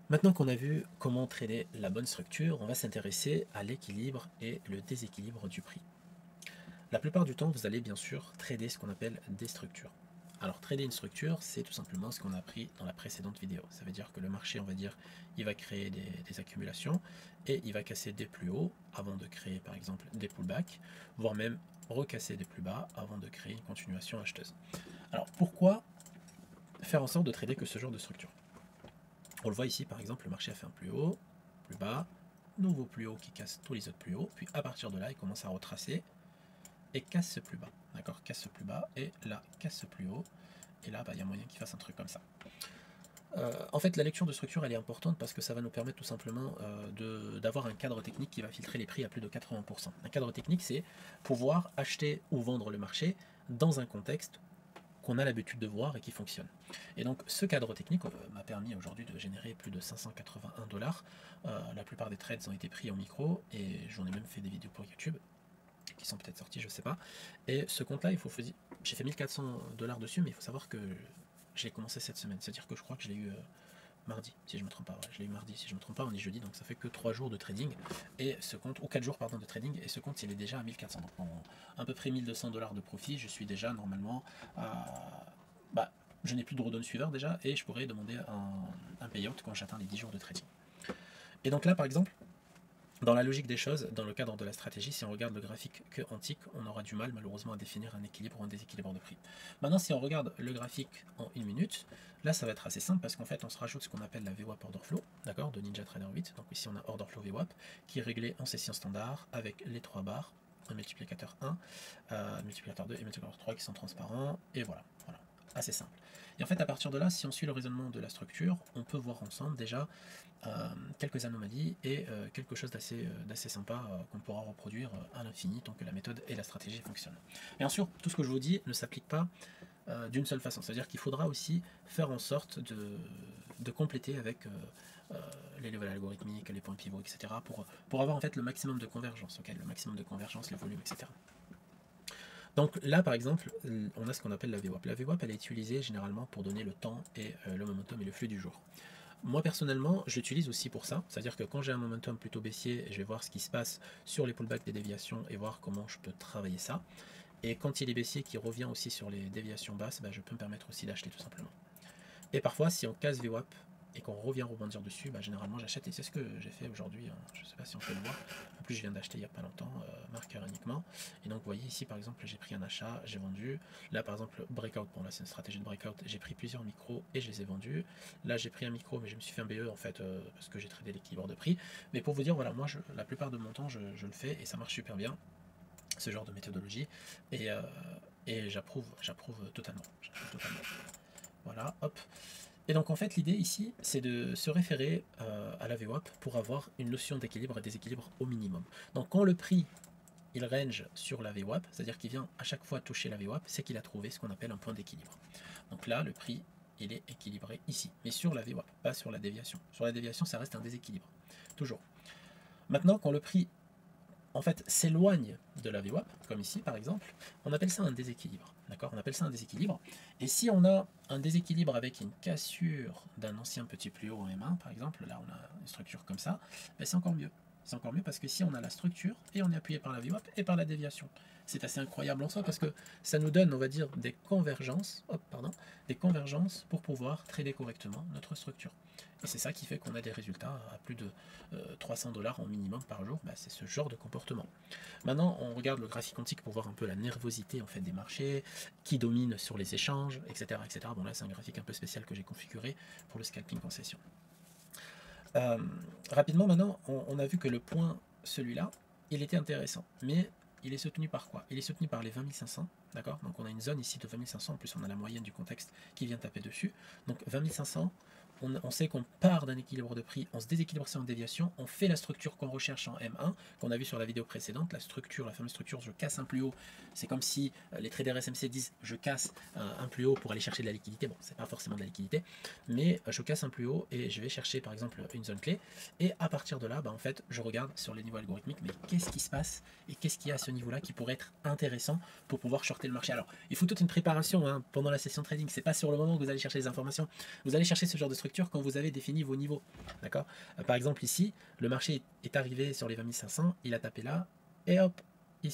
Maintenant qu'on a vu comment trader la bonne structure, on va s'intéresser à l'équilibre et le déséquilibre du prix. La plupart du temps, vous allez bien sûr trader ce qu'on appelle des structures. Alors trader une structure, c'est tout simplement ce qu'on a appris dans la précédente vidéo. Ça veut dire que le marché, on va dire, il va créer des accumulations et il va casser des plus hauts avant de créer par exemple des pullbacks, voire même recasser des plus bas avant de créer une continuation acheteuse. Alors pourquoi faire en sorte de trader que ce genre de structure? On le voit ici par exemple, le marché a fait un plus haut, plus bas, nouveau plus haut qui casse tous les autres plus hauts, puis à partir de là, il commence à retracer et casse ce plus bas. D'accord, casse ce plus bas et là, casse ce plus haut. Et là, il y a moyen qu'il fasse un truc comme ça. En fait, la lecture de structure, elle est importante parce que ça va nous permettre tout simplement d'avoir un cadre technique qui va filtrer les prix à plus de 80%. Un cadre technique, c'est pouvoir acheter ou vendre le marché dans un contexte qu'on a l'habitude de voir et qui fonctionne. Et donc ce cadre technique m'a permis aujourd'hui de générer plus de 581 dollars. La plupart des trades ont été pris en micro et j'en ai même fait des vidéos pour YouTube qui sont peut-être sorties, je sais pas. Et ce compte-là, j'ai fait 1400 dollars dessus, mais il faut savoir que je l'ai commencé cette semaine. C'est-à-dire que je crois que je l'ai eu mardi, si je me trompe pas. Ouais, je l'ai eu mardi, si je me trompe pas, on est jeudi, donc ça fait que 3 jours de trading. Et ce compte, ou 4 jours pardon de trading, et ce compte il est déjà à 1400. Donc en à peu près 1200 dollars de profit, je suis déjà normalement à. Bah, je n'ai plus de redone suiveur déjà, et je pourrais demander un payout quand j'atteins les 10 jours de trading. Et donc là par exemple, dans la logique des choses, dans le cadre de la stratégie, si on regarde le graphique que antique, on aura du mal malheureusement à définir un équilibre ou un déséquilibre de prix. Maintenant, si on regarde le graphique en 1 minute, là ça va être assez simple parce qu'en fait on se rajoute ce qu'on appelle la VWAP Order Flow, d'accord, de NinjaTrader 8. Donc ici on a Order Flow VWAP qui est réglé en session standard avec les 3 barres, un multiplicateur 1, multiplicateur 2 et multiplicateur 3 qui sont transparents, et voilà, voilà, assez simple. Et en fait à partir de là, si on suit le raisonnement de la structure, on peut voir ensemble déjà quelques anomalies et quelque chose d'assez sympa qu'on pourra reproduire à l'infini tant que la méthode et la stratégie fonctionnent. Bien sûr, tout ce que je vous dis ne s'applique pas d'une seule façon, c'est-à-dire qu'il faudra aussi faire en sorte de compléter avec les levels algorithmiques, les points pivots, etc. pour avoir en fait le maximum de convergence, okay, le maximum de convergence, le volume, etc. Donc là, par exemple, on a ce qu'on appelle la VWAP. La VWAP, elle est utilisée généralement pour donner le temps et le momentum et le flux du jour. Moi personnellement, j'utilise aussi pour ça, c'est-à-dire que quand j'ai un momentum plutôt baissier, je vais voir ce qui se passe sur les pullbacks des déviations et voir comment je peux travailler ça. Et quand il est baissier qui revient aussi sur les déviations basses, je peux me permettre aussi d'acheter tout simplement. Et parfois, si on casse VWAP et qu'on revient rebondir dessus, généralement j'achète, et c'est ce que j'ai fait aujourd'hui. Je ne sais pas si on peut le voir. En plus, je viens d'acheter il n'y a pas longtemps, marqueur uniquement. Et donc, vous voyez ici, par exemple, j'ai pris un achat, j'ai vendu. Là, par exemple, breakout. Bon, là, c'est une stratégie de breakout. J'ai pris plusieurs micros et je les ai vendus. Là, j'ai pris un micro, mais je me suis fait un BE en fait, parce que j'ai tradé l'équilibre de prix. Mais pour vous dire, voilà, moi, la plupart de mon temps, je le fais et ça marche super bien, ce genre de méthodologie. Et, euh, et j'approuve totalement. Voilà, hop. Et donc en fait l'idée ici c'est de se référer à la VWAP pour avoir une notion d'équilibre et déséquilibre au minimum. Donc quand le prix il range sur la VWAP, c'est-à-dire qu'il vient à chaque fois toucher la VWAP, c'est qu'il a trouvé ce qu'on appelle un point d'équilibre. Donc là le prix il est équilibré ici, mais sur la VWAP, pas sur la déviation. Sur la déviation ça reste un déséquilibre, toujours. Maintenant quand le prix en fait s'éloigne de la VWAP, comme ici par exemple, on appelle ça un déséquilibre. D'accord, on appelle ça un déséquilibre. Et si on a un déséquilibre avec une cassure d'un ancien petit plus haut en M1, par exemple, là on a une structure comme ça, c'est encore mieux. C'est encore mieux parce que si on a la structure et on est appuyé par la VWAP et par la déviation. C'est assez incroyable en soi parce que ça nous donne, on va dire, des convergences pour pouvoir trader correctement notre structure. Et c'est ça qui fait qu'on a des résultats à plus de 300 dollars en minimum par jour. C'est ce genre de comportement. Maintenant, on regarde le graphique quantique pour voir un peu la nervosité en fait des marchés, qui domine sur les échanges, etc., etc. Bon là, c'est un graphique un peu spécial que j'ai configuré pour le scalping en session. Rapidement maintenant, on a vu que le point, celui-là, il était intéressant, mais il est soutenu par quoi? Il est soutenu par les 20 500, d'accord? Donc on a une zone ici de 20 500, en plus on a la moyenne du contexte qui vient taper dessus. Donc 20 500, on sait qu'on part d'un équilibre de prix, on se déséquilibre ça en déviation, on fait la structure qu'on recherche en M1, qu'on a vu sur la vidéo précédente, la structure, la fameuse structure, je casse un plus haut, c'est comme si les traders SMC disent je casse un plus haut pour aller chercher de la liquidité, bon c'est pas forcément de la liquidité, mais je casse un plus haut et je vais chercher par exemple une zone clé, et à partir de là, en fait, je regarde sur les niveaux algorithmiques, mais qu'est-ce qui se passe et qu'est-ce qu'il y a à ce niveau-là qui pourrait être intéressant pour pouvoir shorter le marché. Alors, il faut toute une préparation pendant la session trading, c'est pas sur le moment que vous allez chercher les informations, vous allez chercher ce genre de structure structure quand vous avez défini vos niveaux. D'accord. Par exemple ici, le marché est arrivé sur les 20 500, il a tapé là, et hop, il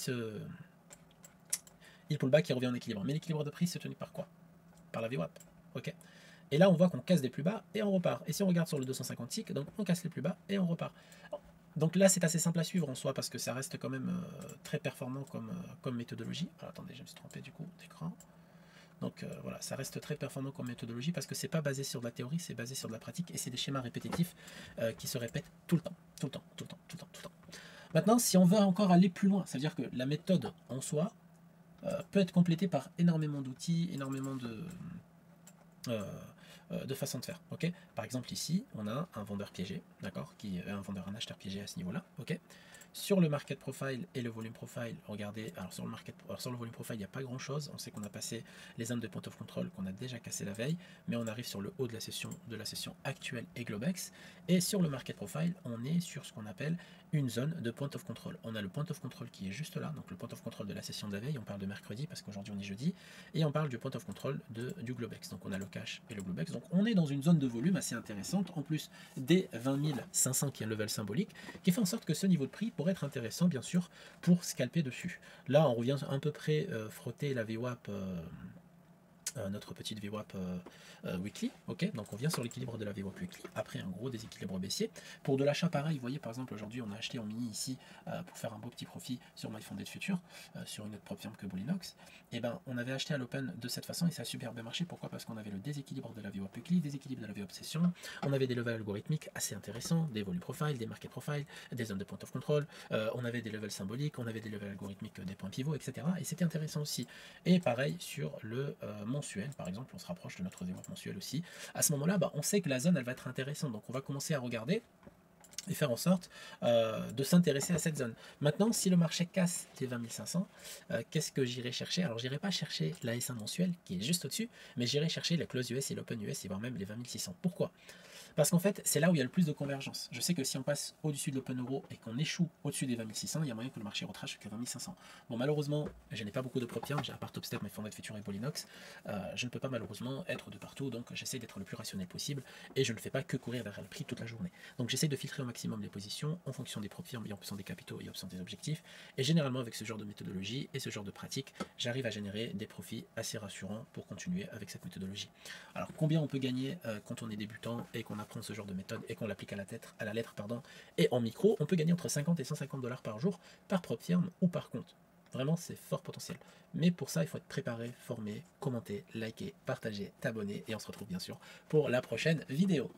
pull back, il revient en équilibre. Mais l'équilibre de prix se tenu par quoi? Par la VWAP. Ok. Et là, on voit qu'on casse des plus bas et on repart. Et si on regarde sur le 250 tick, donc on casse les plus bas et on repart. Donc là, c'est assez simple à suivre en soi parce que ça reste quand même très performant comme méthodologie. Alors, attendez, je me suis trompé du coup d'écran. Donc voilà, ça reste très performant comme méthodologie parce que c'est pas basé sur de la théorie, c'est basé sur de la pratique et c'est des schémas répétitifs qui se répètent tout le temps, tout le temps, tout le temps, tout le temps, tout le temps. Maintenant, si on veut encore aller plus loin, ça veut dire que la méthode en soi peut être complétée par énormément d'outils, énormément de façons de faire. Ok. Par exemple ici, on a un vendeur piégé, d'accord, un acheteur piégé à ce niveau-là. Ok. Sur le market profile et le volume profile, regardez, alors sur le volume profile, il n'y a pas grand chose. On sait qu'on a passé les zones de point of control qu'on a déjà cassé la veille, mais on arrive sur le haut de la session actuelle et Globex. Et sur le market profile, on est sur ce qu'on appelle une zone de point of control. On a le point of control qui est juste là, donc le point of control de la session de la veille. On parle de mercredi parce qu'aujourd'hui on est jeudi, et on parle du point of control du Globex. Donc on a le cash et le Globex. Donc on est dans une zone de volume assez intéressante, en plus des 20 500 qui est un level symbolique, qui fait en sorte que ce niveau de prix pourrait être intéressant bien sûr pour scalper dessus. Là on revient à peu près frotter la VWAP, notre petite VWAP weekly, ok, donc on vient sur l'équilibre de la VWAP weekly après un gros déséquilibre baissier. Pour de l'achat pareil, vous voyez par exemple aujourd'hui on a acheté en mini ici pour faire un beau petit profit sur MyFunded Future, sur une autre propre firme que Bullinox, et ben on avait acheté à l'open de cette façon et ça a super bien marché. Pourquoi? Parce qu'on avait le déséquilibre de la VWAP weekly, déséquilibre de la VWAP session, on avait des levels algorithmiques assez intéressants, des volume profiles, des market profiles, des zones de point of control, on avait des levels symboliques, on avait des levels algorithmiques, des points pivots, etc. Et c'était intéressant aussi. Et pareil sur le mensuel, par exemple, on se rapproche de notre VWAP mensuel aussi. À ce moment-là, on sait que la zone, elle va être intéressante. Donc on va commencer à regarder et faire en sorte de s'intéresser à cette zone. Maintenant, si le marché casse les 20 500, qu'est-ce que j'irai chercher? Alors, j'irai pas chercher la S1 mensuelle, qui est juste au-dessus, mais j'irai chercher la close US et l'open US, et voire même les 20 600. Pourquoi? Parce qu'en fait, c'est là où il y a le plus de convergence. Je sais que si on passe au-dessus de l'open euro et qu'on échoue au-dessus des 20 600, il y a moyen que le marché retrace jusqu'à 20 500. Bon, malheureusement, je n'ai pas beaucoup de propiens, j'ai à part Topstep, MyFunded Future et Bullinox. Je ne peux pas malheureusement être de partout, donc j'essaie d'être le plus rationnel possible et je ne fais pas que courir derrière le prix toute la journée. Donc j'essaie de filtrer au maximum les positions en fonction des propiens et en fonction des capitaux et en fonction des objectifs. Et généralement, avec ce genre de méthodologie et ce genre de pratique, j'arrive à générer des profits assez rassurants pour continuer avec cette méthodologie. Alors, combien on peut gagner quand on est débutant et qu'on apprend ce genre de méthode et qu'on l'applique à la lettre, et en micro, on peut gagner entre 50 et 150 dollars par jour par propre firme ou par compte. Vraiment, c'est fort potentiel. Mais pour ça, il faut être préparé, formé, commenter, liker, partager, t'abonner et on se retrouve bien sûr pour la prochaine vidéo.